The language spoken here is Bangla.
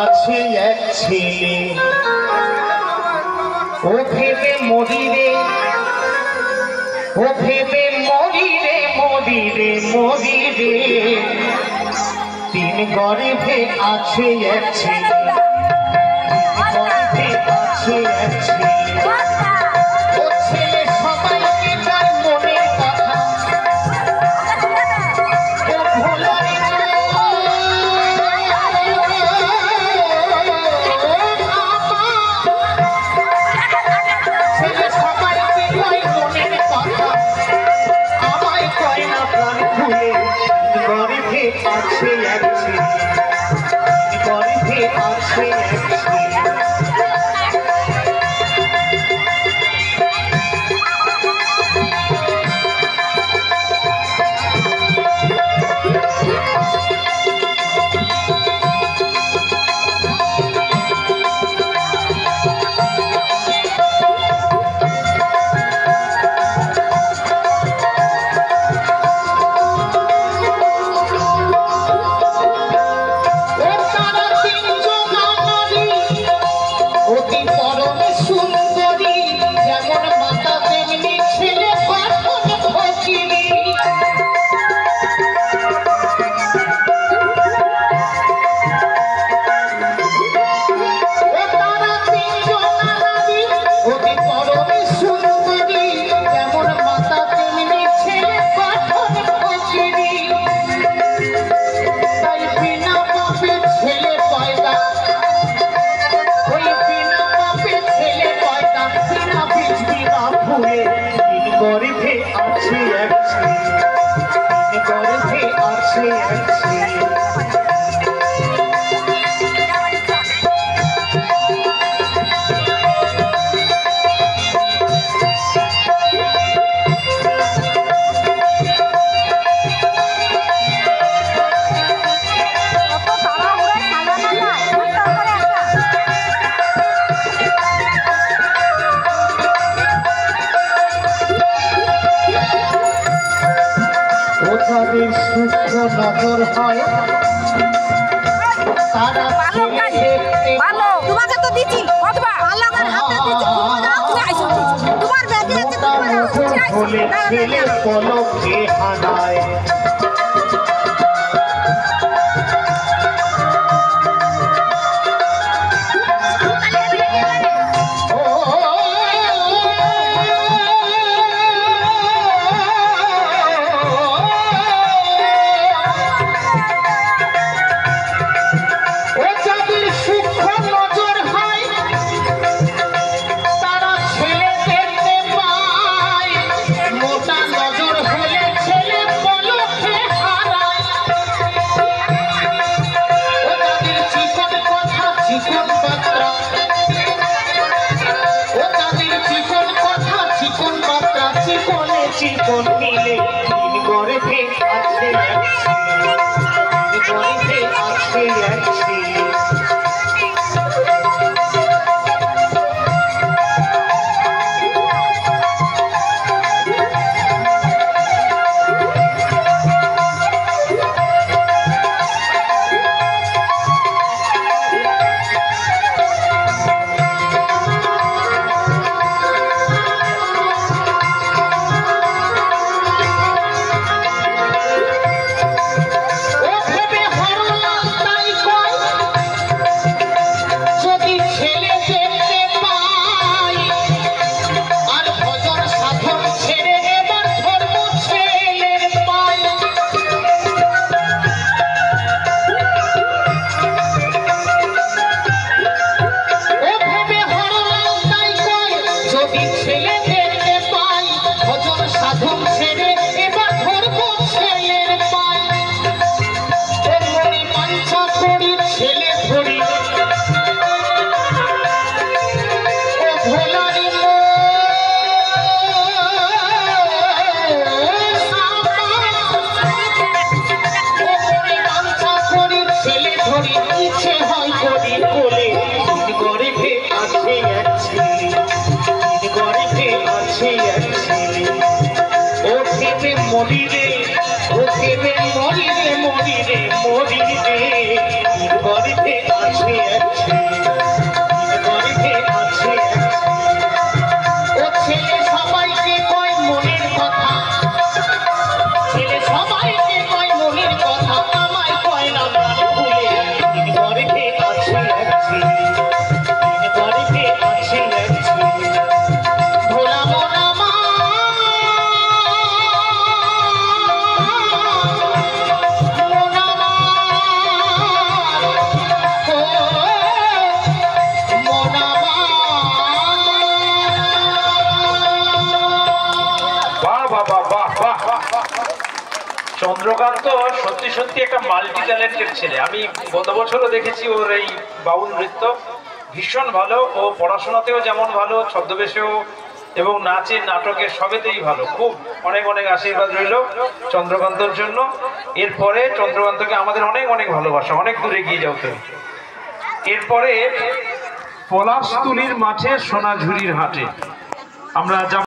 আছে এক ছেলে, ও ভেবে মরি রে, ও ভেবে মরি রে, মরি রে, মরি রে। তিন গর্ভে আছে এক ছেলে, গর্ভে আছে এক ছেলে। ও ছেলে সবাইকে তার মনের কথা, ও ভোলার ছেলে সবাইকে কয় মনের কথা, আমায় কয় না প্রাণ খুলে। গর্ভে আছে এক ছেলে, গর্ভে আছে এক ছেলে। গর্ভে আছে এক ছেলে, গর্ভে আছে এক ছেলে। যাদের সূক্ষ্ম নজর হয় তারা তোমাকে তো দিচ্ছি ছেলে পলকে হানায়। চিকন মিলে তিন গর্ভে আছে এক ছেলে, গর্ভে আছে এক ছেলে। মরিরে ওকে মরিরে মরিরে মরিরে গরিবে আছে। চন্দ্রকান্ত সত্যি সত্যি একটা মাল্টি ট্যালেন্টেড ছেলে। আমি গত বছরও দেখেছি ওর এই বাউল নৃত্য, ভীষণ ভালো। ও পড়াশোনাতেও যেমন ভালো, ছদ্মবেশেও এবং নাচে নাটকে সবেতেই ভালো। খুব অনেক অনেক আশীর্বাদ রইল চন্দ্রকান্তর জন্য। এরপরে চন্দ্রকান্তকে আমাদের অনেক অনেক ভালোবাসা, অনেক দূরে গিয়ে যাও তুমি। এরপরে পলাশতুলির মাঠে সোনাঝুরির হাটে আমরা